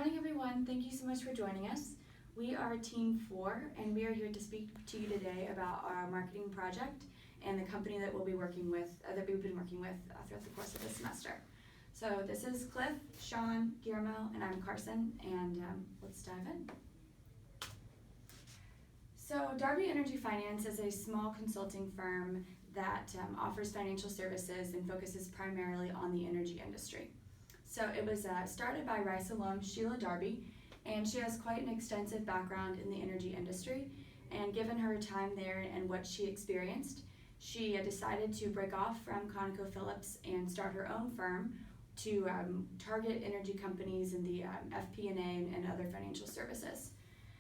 morning, everyone. Thank you so much for joining us. We are Team 4, and we are here to speak to you today about our marketing project and the company that we'll be working with, that we've been working with throughout the course of this semester. So this is Cliff, Sean, Guillermo, and I'm Carson, and let's dive in. So Darby Energy Finance is a small consulting firm that offers financial services and focuses primarily on the energy industry. So it was started by Rice alum Sheila Darby, and she has quite an extensive background in the energy industry. And given her time there and what she experienced, she decided to break off from ConocoPhillips and start her own firm to target energy companies in the FP&A and other financial services.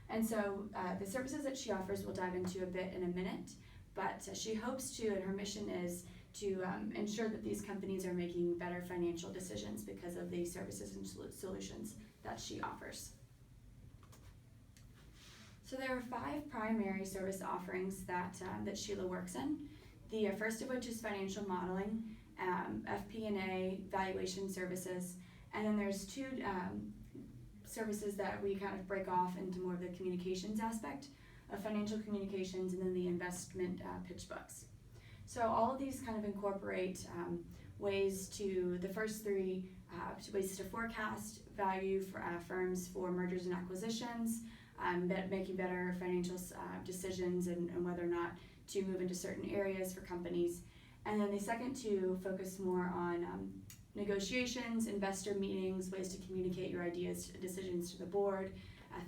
And so the services that she offers we'll dive into a bit in a minute, but she hopes to, and her mission is to ensure that these companies are making better financial decisions because of the services and solutions that she offers. So there are 5 primary service offerings that Sheila works in. The first of which is financial modeling, FP&A, valuation services, and then there's 2 services that we kind of break off into more of the communications aspect of financial communications, and then the investment pitch books. So all of these kind of incorporate ways to, the first 3 ways to forecast value for firms for mergers and acquisitions, making better financial decisions and whether or not to move into certain areas for companies. And then the second 2 focus more on negotiations, investor meetings, ways to communicate your ideas, decisions to the board,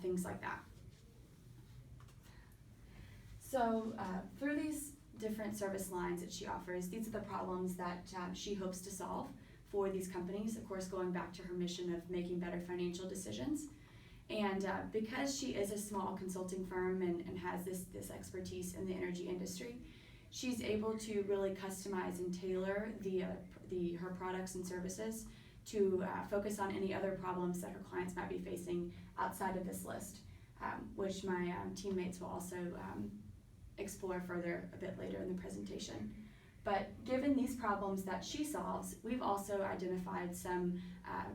things like that. So through these different service lines that she offers, these are the problems that she hopes to solve for these companies, of course going back to her mission of making better financial decisions. And because she is a small consulting firm and has this expertise in the energy industry, she's able to really customize and tailor her products and services to focus on any other problems that her clients might be facing outside of this list, which my teammates will also explore further a bit later in the presentation. But given these problems that she solves, we've also identified some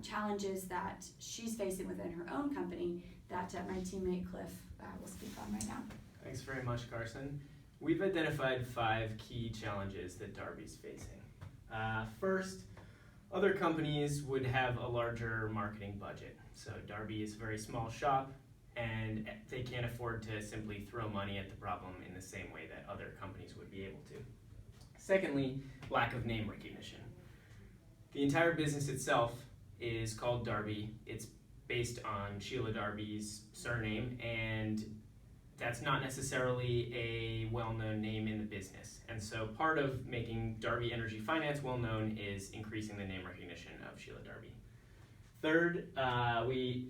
challenges that she's facing within her own company that my teammate Cliff will speak on right now. Thanks very much, Carson. We've identified 5 key challenges that Darby's facing. First, other companies would have a larger marketing budget. So Darby is a very small shop, and they can't afford to simply throw money at the problem in the same way that other companies would be able to. Secondly, lack of name recognition. The entire business itself is called Darby. It's based on Sheila Darby's surname, and that's not necessarily a well-known name in the business. And so part of making Darby Energy Finance well-known is increasing the name recognition of Sheila Darby. Third, we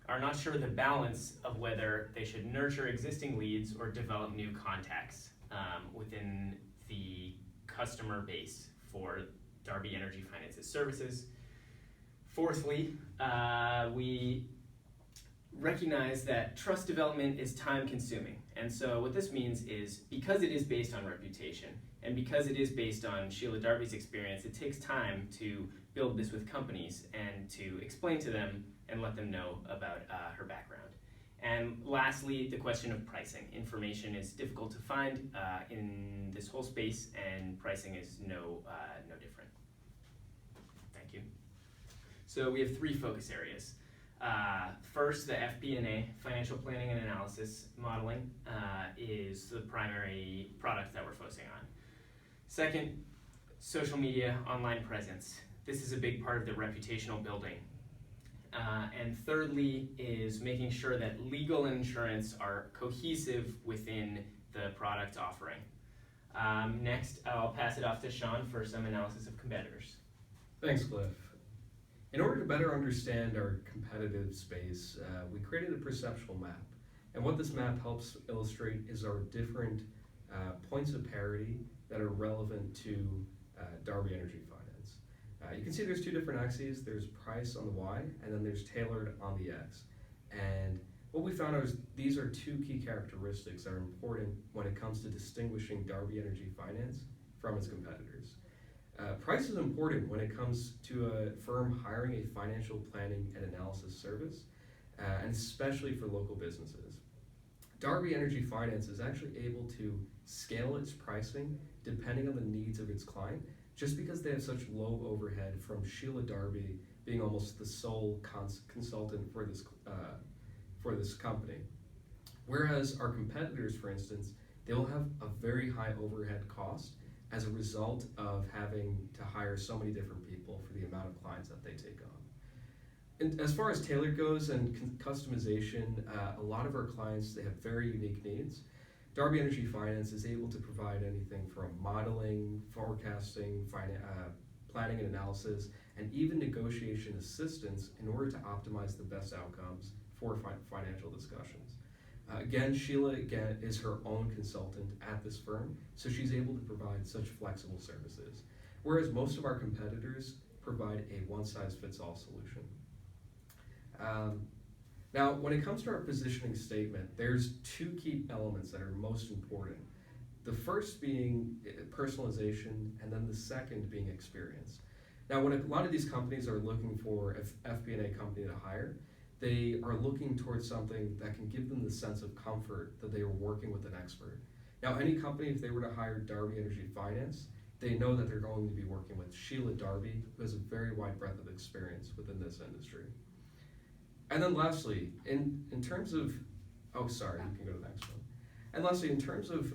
are not sure the balance of whether they should nurture existing leads or develop new contacts within the customer base for Darby Energy Finance's services. Fourthly, we recognize that trust development is time consuming. And so what this means is, because it is based on reputation and because it is based on Sheila Darby's experience, it takes time to build this with companies and to explain to them and let them know about her background. And lastly, the question of pricing. Information is difficult to find in this whole space, and pricing is no different. Thank you. So we have 3 focus areas. First, the FP&A, financial planning and analysis modeling, is the primary product that we're focusing on. Second, social media, online presence. This is a big part of the reputational building. And thirdly is making sure that legal and insurance are cohesive within the product offering. Next, I'll pass it off to Sean for some analysis of competitors. Thanks, Cliff. In order to better understand our competitive space, we created a perceptual map. And what this map helps illustrate is our different points of parity that are relevant to Darby Energy Finance. You can see there's 2 different axes. There's price on the Y, and then there's tailored on the X. And what we found is these are 2 key characteristics that are important when it comes to distinguishing Darby Energy Finance from its competitors. Price is important when it comes to a firm hiring a financial planning and analysis service, and especially for local businesses. Darby Energy Finance is actually able to scale its pricing depending on the needs of its client, just because they have such low overhead from Sheila Darby being almost the sole consultant for this company. Whereas our competitors, for instance, they will have a very high overhead cost as a result of having to hire so many different people for the amount of clients that they take on. And as far as tailored goes and customization, a lot of our clients, they have very unique needs. Darby Energy Finance is able to provide anything from modeling, forecasting, planning and analysis, and even negotiation assistance in order to optimize the best outcomes for financial discussions. Again, Sheila is her own consultant at this firm, so she's able to provide such flexible services, whereas most of our competitors provide a one-size-fits-all solution. Now, when it comes to our positioning statement, there's two key elements that are most important. The first being personalization, and then the second being experience. Now, when a lot of these companies are looking for an FP&A company to hire, they are looking towards something that can give them the sense of comfort that they are working with an expert. Now, any company, if they were to hire Darby Energy Finance, they know that they're going to be working with Sheila Darby, who has a very wide breadth of experience within this industry. And then lastly, in terms of, you can go to the next one. And lastly, in terms of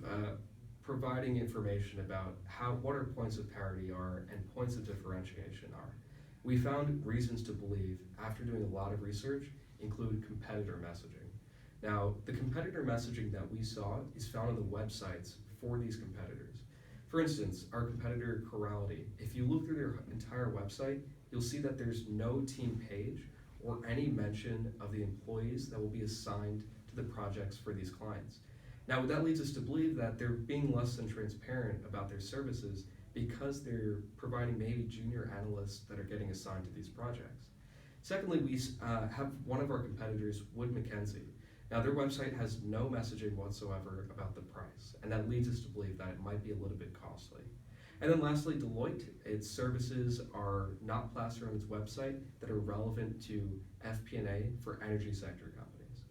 providing information about what our points of parity are and points of differentiation are, we found reasons to believe, after doing a lot of research, include competitor messaging. Now, the competitor messaging that we saw is found on the websites for these competitors. For instance, our competitor Corality, if you look through their entire website, you'll see that there's no team page or any mention of the employees that will be assigned to the projects for these clients. Now, that leads us to believe that they're being less than transparent about their services because they're providing maybe junior analysts that are getting assigned to these projects. Secondly, we have one of our competitors, Wood Mackenzie. Now, their website has no messaging whatsoever about the price, and that leads us to believe that it might be a little bit costly. And then lastly, Deloitte, its services are not plastered on its website that are relevant to FP&A for energy sector companies.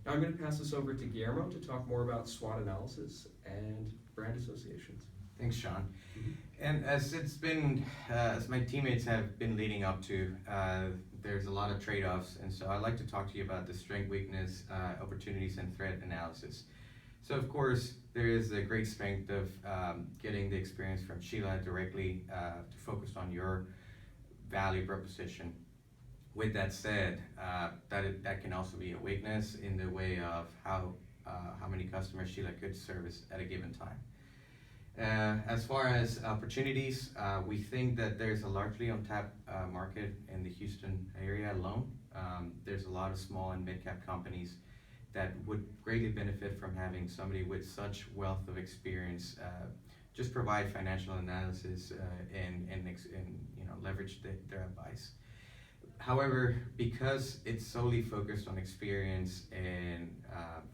Now I'm going to pass this over to Guillermo to talk more about SWOT analysis and brand associations. Thanks, Sean. And as my teammates have been leading up to, there's a lot of trade-offs, and so I'd like to talk to you about the strength, weakness, opportunities, and threat analysis. So of course, there is a great strength of getting the experience from Sheila directly to focus on your value proposition. With that said, that can also be a weakness in the way of how many customers Sheila could service at a given time. As far as opportunities, we think that there's a largely untapped market in the Houston area alone. There's a lot of small and mid-cap companies that would greatly benefit from having somebody with such wealth of experience just provide financial analysis and leverage their advice. However, because it's solely focused on experience and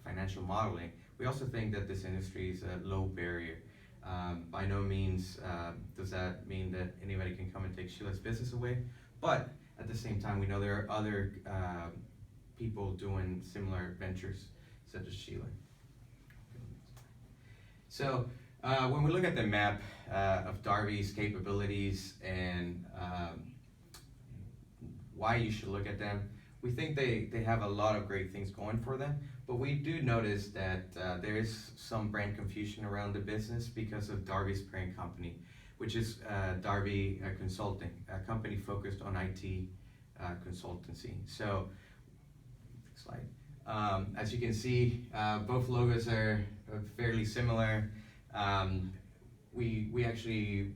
financial modeling, we also think that this industry is a low barrier. By no means does that mean that anybody can come and take Sheila's business away, but at the same time, we know there are other people doing similar ventures, such as Sheila. So when we look at the map of Darby's capabilities and why you should look at them, we think they have a lot of great things going for them, but we do notice that there is some brand confusion around the business because of Darby's parent company, which is Darby Consulting, a company focused on IT consultancy. So, next slide. As you can see, both logos are fairly similar. We actually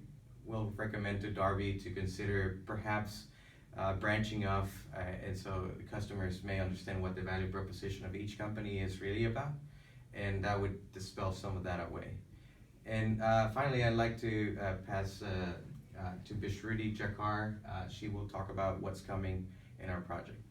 will recommend to Darby to consider perhaps branching off, and so customers may understand what the value proposition of each company is really about, and that would dispel some of that away. And finally, I'd like to pass to Bishruti Jakar. She will talk about what's coming in our project.